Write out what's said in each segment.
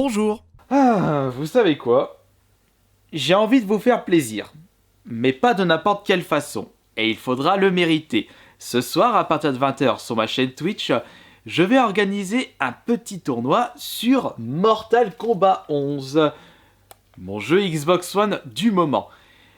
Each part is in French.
Bonjour. Ah, vous savez quoi? J'ai envie de vous faire plaisir, mais pas de n'importe quelle façon, et il faudra le mériter. Ce soir, à partir de 20h sur ma chaîne Twitch, je vais organiser un petit tournoi sur Mortal Kombat 11, mon jeu Xbox One du moment.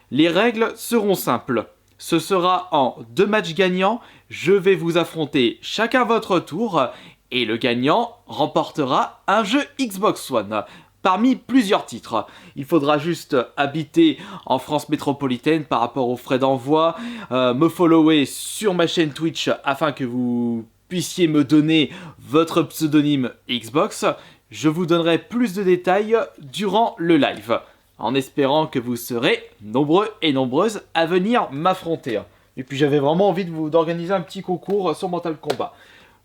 Les règles seront simples. Ce sera en 2 matchs gagnants, je vais vous affronter chacun votre tour, et le gagnant remportera un jeu Xbox One. Parmi plusieurs titres, il faudra juste habiter en France métropolitaine par rapport aux frais d'envoi, me follower sur ma chaîne Twitch afin que vous puissiez me donner votre pseudonyme Xbox. Je vous donnerai plus de détails durant le live, en espérant que vous serez nombreux et nombreuses à venir m'affronter. Et puis j'avais vraiment envie d'organiser un petit concours sur Mortal Kombat.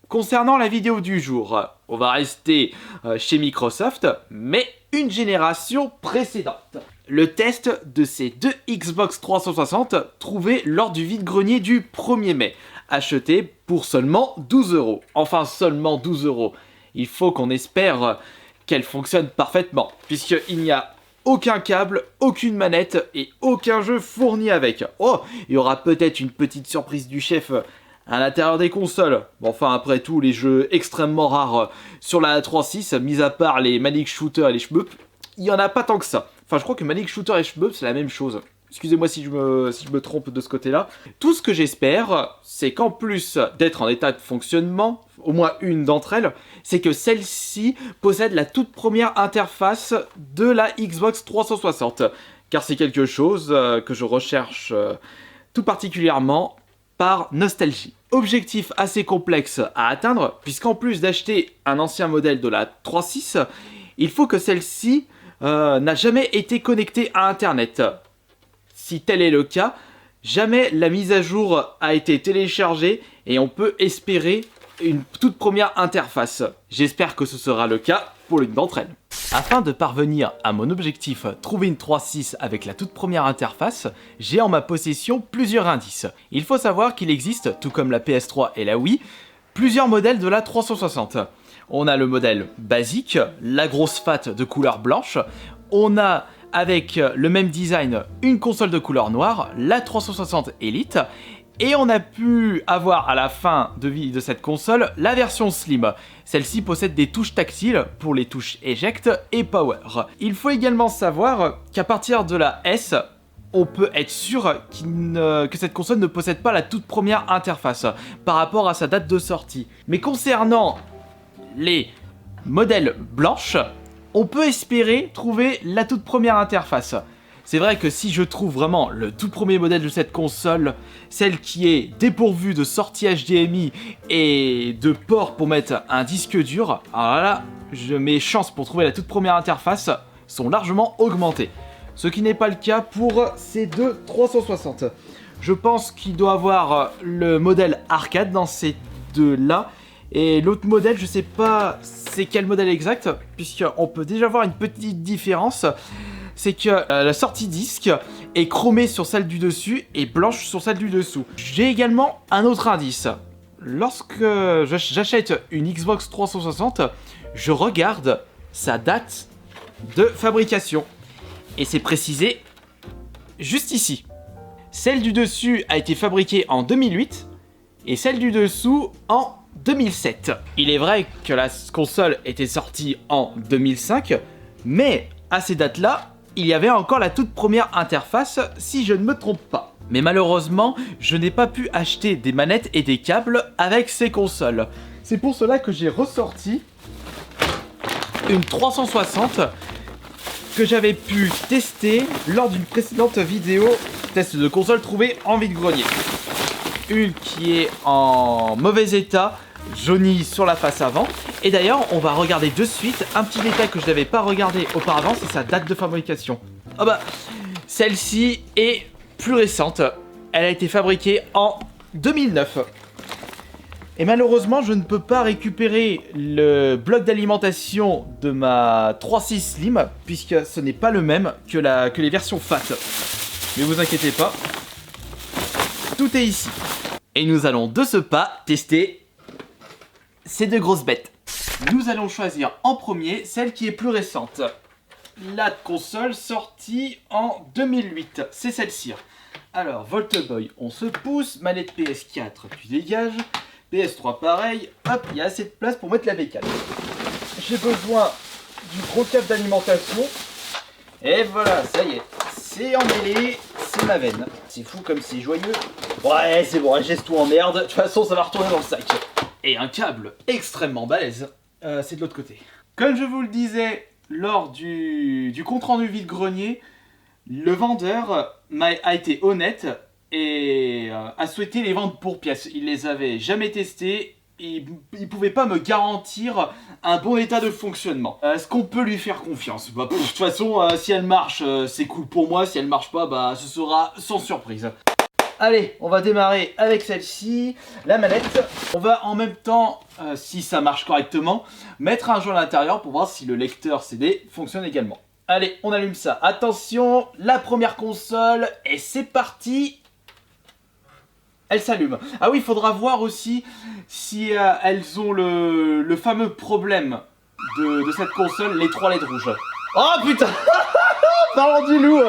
Concernant la vidéo du jour, on va rester chez Microsoft, mais une génération précédente. Le test de ces deux Xbox 360 trouvés lors du vide-grenier du 1er mai, achetés pour seulement 12 €. Enfin seulement 12 €. Il faut qu'on espère qu'elle fonctionne parfaitement, puisqu'il n'y a aucun câble, aucune manette et aucun jeu fourni avec. Oh, il y aura peut-être une petite surprise du chef à l'intérieur des consoles. Bon, enfin, après tout, les jeux extrêmement rares sur la 3.6, mis à part les Manic Shooter et les shmup, il n'y en a pas tant que ça. Enfin, je crois que Manic Shooter et shmup, c'est la même chose. Excusez-moi si je me trompe de ce côté-là. Tout ce que j'espère, c'est qu'en plus d'être en état de fonctionnement, au moins une d'entre elles, c'est que celle-ci possède la toute première interface de la Xbox 360. Car c'est quelque chose que je recherche tout particulièrement par nostalgie. Objectif assez complexe à atteindre, puisqu'en plus d'acheter un ancien modèle de la 3.6, il faut que celle-ci n'a jamais été connectée à Internet. Si tel est le cas, jamais la mise à jour a été téléchargée et on peut espérer une toute première interface. J'espère que ce sera le cas pour l'une d'entre elles. Afin de parvenir à mon objectif, trouver une 3.6 avec la toute première interface, j'ai en ma possession plusieurs indices. Il faut savoir qu'il existe, tout comme la PS3 et la Wii, plusieurs modèles de la 360. On a le modèle basique, la grosse fat de couleur blanche, on a avec le même design une console de couleur noire, la 360 Elite, et on a pu avoir à la fin de vie de cette console la version Slim. Celle-ci possède des touches tactiles pour les touches Eject et Power. Il faut également savoir qu'à partir de la S, on peut être sûr que cette console ne possède pas la toute première interface par rapport à sa date de sortie. Mais concernant les modèles blanches, on peut espérer trouver la toute première interface. C'est vrai que si je trouve vraiment le tout premier modèle de cette console, celle qui est dépourvue de sortie HDMI et de port pour mettre un disque dur, alors là, mes chances pour trouver la toute première interface sont largement augmentées. Ce qui n'est pas le cas pour ces deux 360. Je pense qu'il doit avoir le modèle arcade dans ces deux-là. Et l'autre modèle, je sais pas c'est quel modèle exact, puisqu'on peut déjà voir une petite différence. C'est que la sortie disque est chromée sur celle du dessus et blanche sur celle du dessous. J'ai également un autre indice. Lorsque j'achète une Xbox 360, je regarde sa date de fabrication. Et c'est précisé juste ici. Celle du dessus a été fabriquée en 2008 et celle du dessous en 2007. Il est vrai que la console était sortie en 2005, mais à ces dates-là, il y avait encore la toute première interface, si je ne me trompe pas. Mais malheureusement, je n'ai pas pu acheter des manettes et des câbles avec ces consoles. C'est pour cela que j'ai ressorti une 360 que j'avais pu tester lors d'une précédente vidéo test de console trouvée en vide-grenier. Une qui est en mauvais état, jaunie sur la face avant. Et d'ailleurs, on va regarder de suite un petit détail que je n'avais pas regardé auparavant, c'est sa date de fabrication. Ah bah, celle-ci est plus récente. Elle a été fabriquée en 2009. Et malheureusement, je ne peux pas récupérer le bloc d'alimentation de ma 3.6 Slim, puisque ce n'est pas le même que les versions FAT. Mais vous inquiétez pas, tout est ici. Et nous allons de ce pas tester ces deux grosses bêtes. Nous allons choisir en premier celle qui est plus récente. La console sortie en 2008, c'est celle-ci. Alors, Volt Boy, on se pousse, manette PS4, tu dégages, PS3 pareil, hop, il y a assez de place pour mettre la bécane. J'ai besoin du gros câble d'alimentation, et voilà, ça y est, c'est emmêlé, c'est ma veine. C'est fou comme c'est joyeux. Ouais, c'est bon, geste tout en merde, de toute façon ça va retourner dans le sac. Et un câble extrêmement balèze, c'est de l'autre côté. Comme je vous le disais lors du compte-rendu vide-grenier, le vendeur a été honnête et a souhaité les vendre pour pièces. Il les avait jamais testés et il pouvait pas me garantir un bon état de fonctionnement. Est-ce qu'on peut lui faire confiance? Bah, de toute façon, si elle marche, c'est cool pour moi. Si elle marche pas, bah, ce sera sans surprise. Allez, on va démarrer avec celle-ci, la manette. On va en même temps, si ça marche correctement, mettre un jeu à l'intérieur pour voir si le lecteur CD fonctionne également. Allez, on allume ça. Attention, la première console, et c'est parti. Elle s'allume. Ah oui, il faudra voir aussi si elles ont le fameux problème de cette console, les 3 LED rouges. Oh putain. Parlons du loup.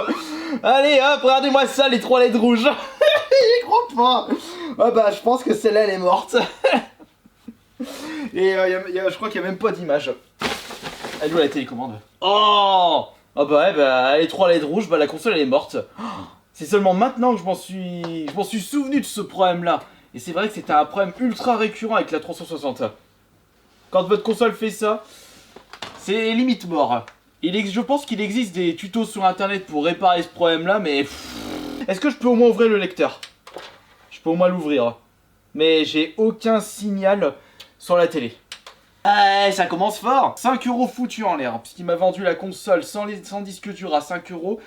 Allez hop, regardez-moi ça, les 3 LED rouges. J'y crois pas. Ah bah, je pense que celle-là, elle est morte. Et je crois qu'il n'y a même pas d'image. Elle est où la télécommande? Oh. Ah bah ouais, bah, les 3 LED rouges, bah la console, elle est morte. C'est seulement maintenant que je m'en suis souvenu de ce problème-là. Et c'est vrai que c'était un problème ultra récurrent avec la 360. Quand votre console fait ça, c'est limite mort. Je pense qu'il existe des tutos sur internet pour réparer ce problème-là, mais... Est-ce que je peux au moins ouvrir le lecteur? Je peux au moins l'ouvrir. Mais j'ai aucun signal sur la télé. Ah, ça commence fort. 5 € foutus en l'air, puisqu'il m'a vendu la console sans disque dur à 5 €.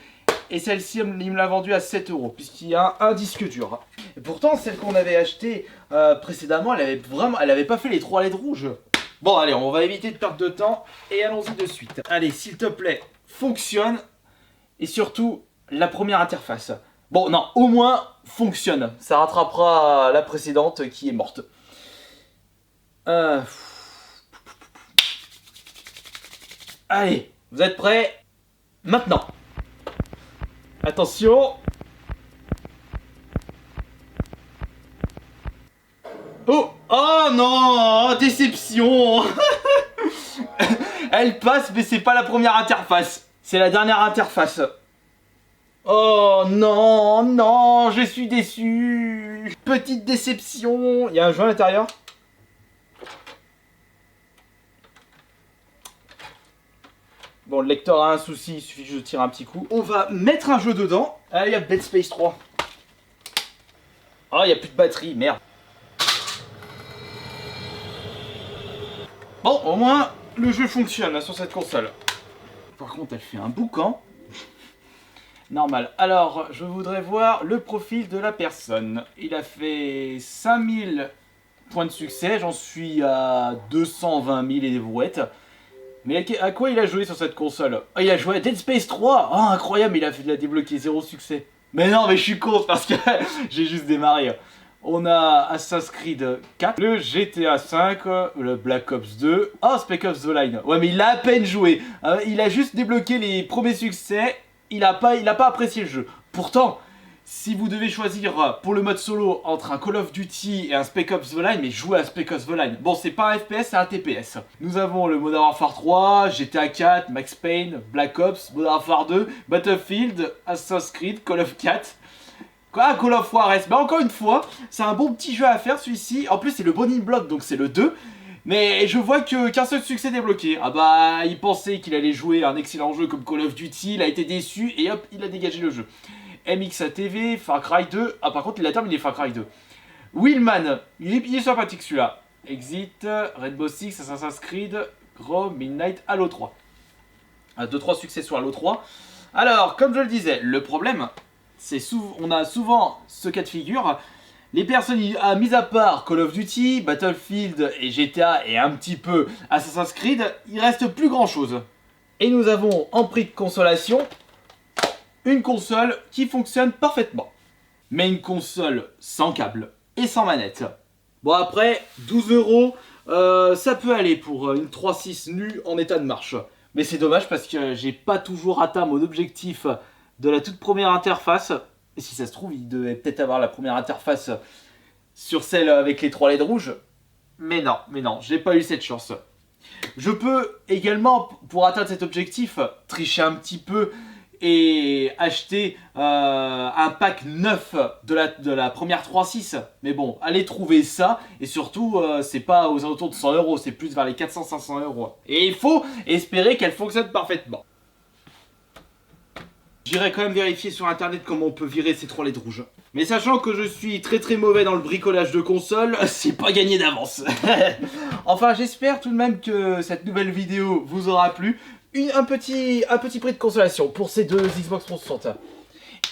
Et celle-ci, il me l'a vendue à 7 €, puisqu'il y a un disque dur. Et pourtant, celle qu'on avait achetée précédemment, elle avait pas fait les 3 LED rouges. Bon, allez, on va éviter de perdre de temps et allons-y de suite. Allez, s'il te plaît, fonctionne. Et surtout, la première interface. Bon, non, au moins, fonctionne. Ça rattrapera la précédente qui est morte. Allez, vous êtes prêts? Maintenant. Attention. Oh, oh non, déception. Elle passe, mais c'est pas la première interface. C'est la dernière interface. Oh non, non, je suis déçu. Petite déception. Il y a un jeu à l'intérieur? Bon, le lecteur a un souci, il suffit que je tire un petit coup. On va mettre un jeu dedans. Ah, il y a Dead Space 3. Oh, il n'y a plus de batterie, merde. Bon, au moins, le jeu fonctionne là, sur cette console. Par contre, elle fait un boucan. Normal. Alors, je voudrais voir le profil de la personne. Il a fait 5000 points de succès. J'en suis à 220 000 et des brouettes. Mais à quoi il a joué sur cette console? Oh, il a joué à Dead Space 3. Oh, incroyable, il a débloqué 0 succès. Mais non, mais je suis con parce que j'ai juste démarré. On a Assassin's Creed 4, le GTA 5, le Black Ops 2. Oh, Spec Ops The Line. Ouais, mais il a à peine joué. Il a juste débloqué les premiers succès. Il a pas apprécié le jeu. Pourtant, si vous devez choisir pour le mode solo entre un Call of Duty et un Spec Ops The Line, mais jouez à Spec Ops The Line. Bon, c'est pas un FPS, c'est un TPS. Nous avons le Modern Warfare 3, GTA 4, Max Payne, Black Ops, Modern Warfare 2, Battlefield, Assassin's Creed, Call of 4. Quoi, Call of Juarez? Mais encore une fois, c'est un bon petit jeu à faire celui-ci. En plus, c'est le Bonnie Block, donc c'est le 2. Mais je vois qu'un seul succès débloqué. Ah bah, il pensait qu'il allait jouer un excellent jeu comme Call of Duty, il a été déçu et hop, il a dégagé le jeu. MXATV, Far Cry 2. Ah, par contre, il a terminé Far Cry 2. Willman, il est sympathique celui-là. Exit, Rainbow Six, Assassin's Creed, Grom, Midnight, Halo 3. 2-3 succès sur Halo 3. Alors, comme je le disais, le problème, c'est on a souvent ce cas de figure. Les personnes, mis à part Call of Duty, Battlefield et GTA et un petit peu Assassin's Creed, il reste plus grand chose. Et nous avons en prix de consolation une console qui fonctionne parfaitement. Mais une console sans câble et sans manette. Bon après, 12 €, Ça peut aller pour une 3.6 nue en état de marche. Mais c'est dommage parce que j'ai pas toujours atteint mon objectif de la toute première interface. Et si ça se trouve, il devait peut-être avoir la première interface sur celle avec les 3 LED rouges. Mais non, j'ai pas eu cette chance. Je peux également, pour atteindre cet objectif, tricher un petit peu et acheter un pack neuf de la première 3.6. Mais bon, allez trouver ça. Et surtout, c'est pas aux alentours de 100 euros, c'est plus vers les 400-500 euros. Et il faut espérer qu'elle fonctionne parfaitement. J'irai quand même vérifier sur internet comment on peut virer ces 3 LED rouges. Mais sachant que je suis très mauvais dans le bricolage de console, c'est pas gagné d'avance. Enfin, j'espère tout de même que cette nouvelle vidéo vous aura plu. Un petit prix de consolation pour ces deux Xbox 360.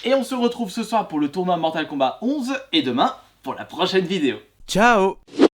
Et on se retrouve ce soir pour le tournoi Mortal Kombat 11 et demain pour la prochaine vidéo. Ciao!